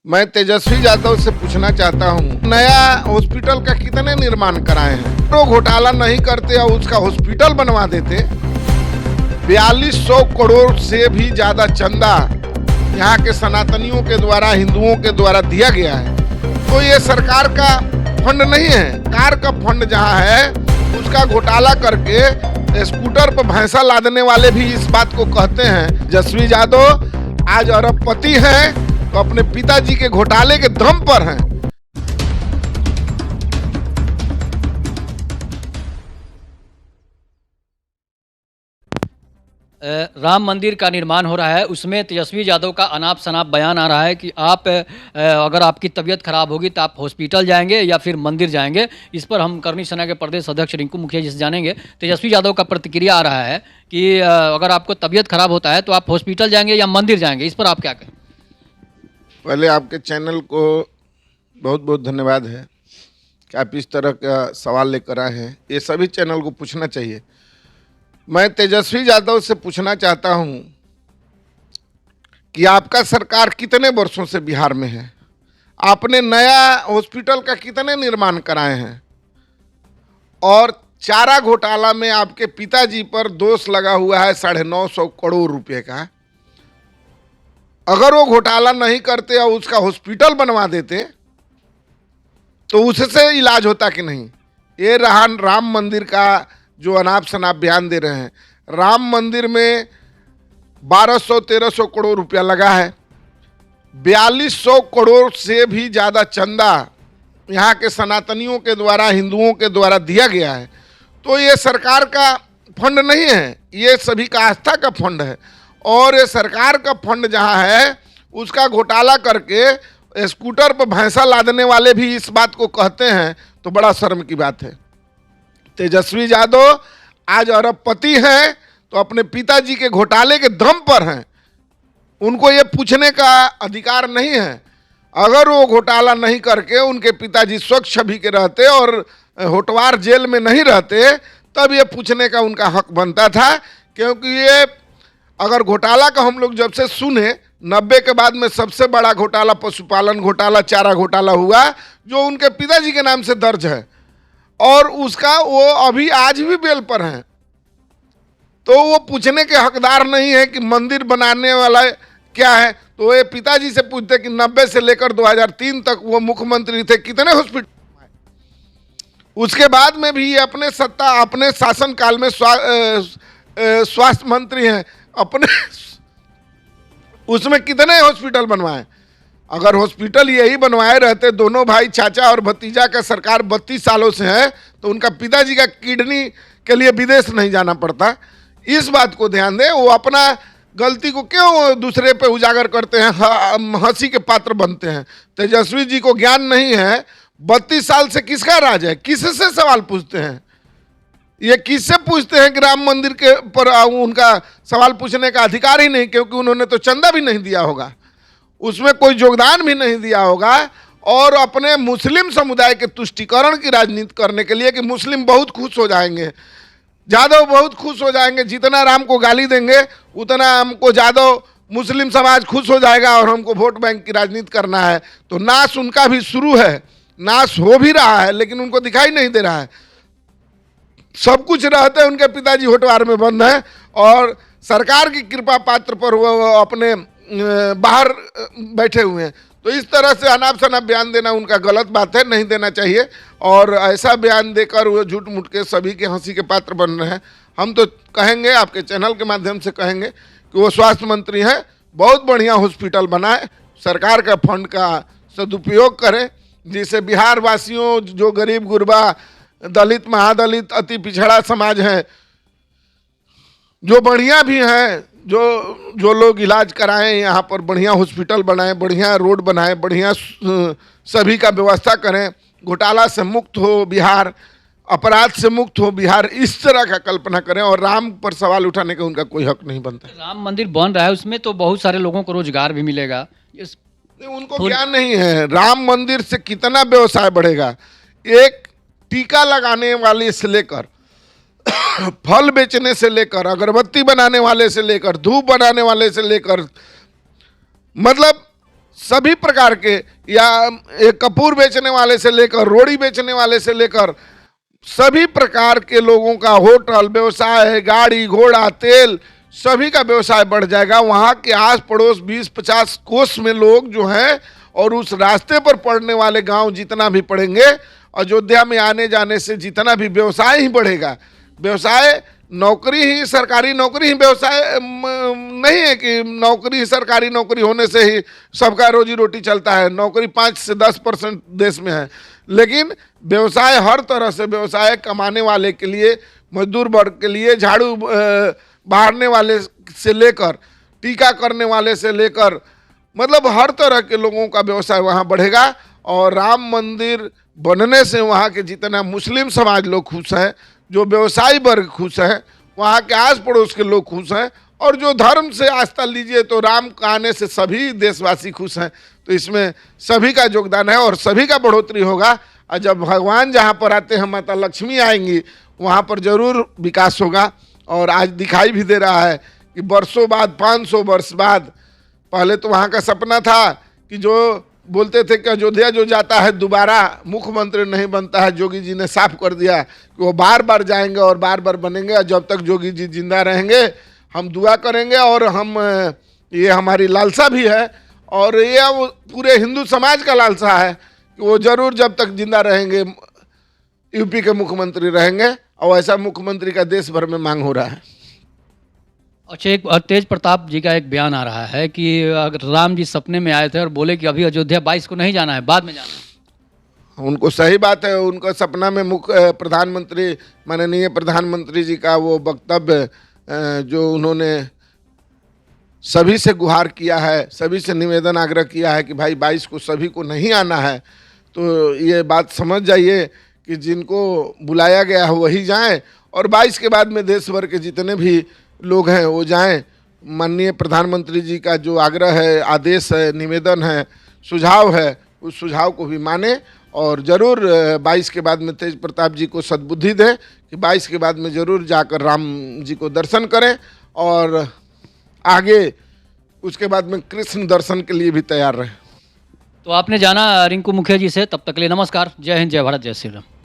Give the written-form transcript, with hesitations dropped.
मैं तेजस्वी यादव से पूछना चाहता हूँ, नया हॉस्पिटल का कितने निर्माण कराए हैं? तो घोटाला नहीं करते और उसका हॉस्पिटल बनवा देते। 4200 करोड़ से भी ज्यादा चंदा यहाँ के सनातनियों के द्वारा, हिंदुओं के द्वारा दिया गया है। तो ये सरकार का फंड नहीं है, कार का फंड जहाँ है उसका घोटाला करके स्कूटर पर भैंसा लादने वाले भी इस बात को कहते हैं। तेजस्वी यादव आज अरबपति हैं तो अपने पिताजी के घोटाले के दम पर हैं। राम मंदिर का निर्माण हो रहा है, उसमें तेजस्वी यादव का अनाप शनाप बयान आ रहा है कि आप अगर आपकी तबीयत खराब होगी तो आप हॉस्पिटल जाएंगे या फिर मंदिर जाएंगे। इस पर हम करनी सेना के प्रदेश अध्यक्ष रिंकू मुखिया जी से जानेंगे। तेजस्वी यादव का प्रतिक्रिया आ रहा है कि अगर आपको तबीयत खराब होता है तो आप हॉस्पिटल जाएंगे या मंदिर जाएंगे, इस पर आप क्या कहें? पहले आपके चैनल को बहुत बहुत धन्यवाद है कि आप इस तरह का सवाल लेकर आए हैं। ये सभी चैनल को पूछना चाहिए। मैं तेजस्वी यादव से पूछना चाहता हूं कि आपका सरकार कितने वर्षों से बिहार में है? आपने नया हॉस्पिटल का कितने निर्माण कराए हैं? और चारा घोटाला में आपके पिताजी पर दोष लगा हुआ है 950 करोड़ रुपए का। अगर वो घोटाला नहीं करते और उसका हॉस्पिटल बनवा देते तो उससे इलाज होता कि नहीं? ये रहा राम मंदिर का जो अनाप शनाप बयान दे रहे हैं। राम मंदिर में 1200-1300 करोड़ रुपया लगा है। 4200 करोड़ से भी ज़्यादा चंदा यहाँ के सनातनियों के द्वारा, हिंदुओं के द्वारा दिया गया है। तो ये सरकार का फंड नहीं है, ये सभी का आस्था का फंड है। और ये सरकार का फंड जहाँ है उसका घोटाला करके स्कूटर पर भैंसा लादने वाले भी इस बात को कहते हैं तो बड़ा शर्म की बात है। तेजस्वी यादव आज अरबपति हैं तो अपने पिताजी के घोटाले के दम पर हैं। उनको ये पूछने का अधिकार नहीं है। अगर वो घोटाला नहीं करके उनके पिताजी स्वच्छ छवि के रहते और होटवार जेल में नहीं रहते तब ये पूछने का उनका हक बनता था। क्योंकि ये अगर घोटाला का हम लोग जब से सुने, 90 के बाद में सबसे बड़ा घोटाला पशुपालन घोटाला, चारा घोटाला हुआ जो उनके पिताजी के नाम से दर्ज है और उसका वो अभी आज भी बेल पर हैं। तो वो पूछने के हकदार नहीं है कि मंदिर बनाने वाला क्या है। तो ये पिताजी से पूछते कि 90 से लेकर 2003 तक वो मुख्यमंत्री थे, कितने हॉस्पिटल? उसके बाद में भी ये अपने सत्ता, अपने शासनकाल में स्वास्थ्य मंत्री हैं, अपने उसमें कितने हॉस्पिटल बनवाए? अगर हॉस्पिटल यही बनवाए रहते, दोनों भाई चाचा और भतीजा का सरकार 32 सालों से है तो उनका पिताजी का किडनी के लिए विदेश नहीं जाना पड़ता। इस बात को ध्यान दें। वो अपना गलती को क्यों दूसरे पे उजागर करते हैं, हंसी के पात्र बनते हैं। तेजस्वी जी को ज्ञान नहीं है। 32 साल से किसका राज है? किससे सवाल पूछते हैं? ये किससे पूछते हैं कि राम मंदिर के पर उनका सवाल पूछने का अधिकार ही नहीं, क्योंकि उन्होंने तो चंदा भी नहीं दिया होगा, उसमें कोई योगदान भी नहीं दिया होगा। और अपने मुस्लिम समुदाय के तुष्टीकरण की राजनीति करने के लिए कि मुस्लिम बहुत खुश हो जाएंगे, यादव बहुत खुश हो जाएंगे, जितना राम को गाली देंगे उतना हमको यादव मुस्लिम समाज खुश हो जाएगा और हमको वोट बैंक की राजनीति करना है। तो नाश उनका भी शुरू है, नाश हो भी रहा है, लेकिन उनको दिखाई नहीं दे रहा है। सब कुछ रहते उनके पिताजी होटवार में बंद हैं और सरकार की कृपा पात्र पर वो अपने बाहर बैठे हुए हैं। तो इस तरह से अनाप शनाप बयान देना उनका गलत बात है, नहीं देना चाहिए। और ऐसा बयान देकर वो झूठ मूठ के सभी के हंसी के पात्र बन रहे हैं। हम तो कहेंगे, आपके चैनल के माध्यम से कहेंगे कि वो स्वास्थ्य मंत्री हैं, बहुत बढ़िया हॉस्पिटल बनाए, सरकार का फंड का सदुपयोग करें, जिससे बिहार वासियों, जो गरीब गुरबा, दलित, महादलित, अति पिछड़ा समाज है, जो बढ़िया भी हैं, जो लोग इलाज कराएं, यहाँ पर बढ़िया हॉस्पिटल बनाएं, बढ़िया रोड बनाएं, बढ़िया सभी का व्यवस्था करें, घोटाला से मुक्त हो बिहार, अपराध से मुक्त हो बिहार, इस तरह का कल्पना करें। और राम पर सवाल उठाने का उनका कोई हक नहीं बनता। राम मंदिर बन रहा है, उसमें तो बहुत सारे लोगों को रोजगार भी मिलेगा। उनको ज्ञान नहीं है। राम मंदिर से कितना व्यवसाय बढ़ेगा। एक टीका लगाने वाले से लेकर, फल बेचने से लेकर, अगरबत्ती बनाने वाले से लेकर, धूप बनाने वाले से लेकर, मतलब सभी प्रकार के, या एक कपूर बेचने वाले से लेकर रोड़ी बेचने वाले से लेकर सभी प्रकार के लोगों का होटल व्यवसाय, गाड़ी घोड़ा, तेल, सभी का व्यवसाय बढ़ जाएगा। वहाँ के आस पड़ोस 20-50 कोस में लोग जो हैं और उस रास्ते पर पड़ने वाले गांव जितना भी पड़ेंगे, अयोध्या में आने जाने से जितना भी व्यवसाय ही बढ़ेगा। व्यवसाय नौकरी ही, सरकारी नौकरी ही व्यवसाय नहीं है कि नौकरी, सरकारी नौकरी होने से ही सबका रोजी रोटी चलता है। नौकरी 5 से 10% देश में है, लेकिन व्यवसाय हर तरह से, व्यवसाय कमाने वाले के लिए, मजदूर वर्ग के लिए, झाड़ू बहारने वाले से लेकर, टीका करने वाले से लेकर, मतलब हर तरह के लोगों का व्यवसाय वहाँ बढ़ेगा। और राम मंदिर बनने से वहाँ के जितना मुस्लिम समाज लोग खुश हैं, जो व्यवसायी वर्ग खुश हैं, वहाँ के आस पड़ोस के लोग खुश हैं, और जो धर्म से आस्था लीजिए तो राम का आने से सभी देशवासी खुश हैं। तो इसमें सभी का योगदान है और सभी का बढ़ोतरी होगा। और जब भगवान जहाँ पर आते हैं, माता लक्ष्मी आएंगी, वहाँ पर जरूर विकास होगा। और आज दिखाई भी दे रहा है कि वर्षों बाद, 500 वर्ष बाद, पहले तो वहाँ का सपना था कि जो बोलते थे कि अयोध्या जो जाता है दोबारा मुख्यमंत्री नहीं बनता है, योगी जी ने साफ कर दिया कि वो बार बार जाएंगे और बार बार बनेंगे। और जब तक योगी जी जिंदा रहेंगे हम दुआ करेंगे, और हम, ये हमारी लालसा भी है, और ये वो पूरे हिंदू समाज का लालसा है कि वो जरूर जब तक जिंदा रहेंगे यूपी के मुख्यमंत्री रहेंगे। और ऐसा मुख्यमंत्री का देश भर में मांग हो रहा है। अच्छा, एक तेज प्रताप जी का एक बयान आ रहा है कि अगर राम जी सपने में आए थे और बोले कि अभी अयोध्या 22 को नहीं जाना है, बाद में जाना है। उनको सही बात है, उनका सपना में मुख्य प्रधानमंत्री, माननीय प्रधानमंत्री जी का वो वक्तव्य जो उन्होंने सभी से गुहार किया है, सभी से निवेदन आग्रह किया है कि भाई 22 को सभी को नहीं आना है, तो ये बात समझ जाइए कि जिनको बुलाया गया है वही जाएं, और 22 के बाद में देश भर के जितने भी लोग हैं वो जाएं। माननीय प्रधानमंत्री जी का जो आग्रह है, आदेश है, निवेदन है, सुझाव है, उस सुझाव को भी माने, और ज़रूर 22 के बाद में तेज प्रताप जी को सद्बुद्धि दें कि 22 के बाद में ज़रूर जाकर राम जी को दर्शन करें, और आगे उसके बाद में कृष्ण दर्शन के लिए भी तैयार रहें। तो आपने जाना रिंकू मुखिया जी से, तब तक के लिए नमस्कार। जय हिंद, जय भारत, जय श्री राम।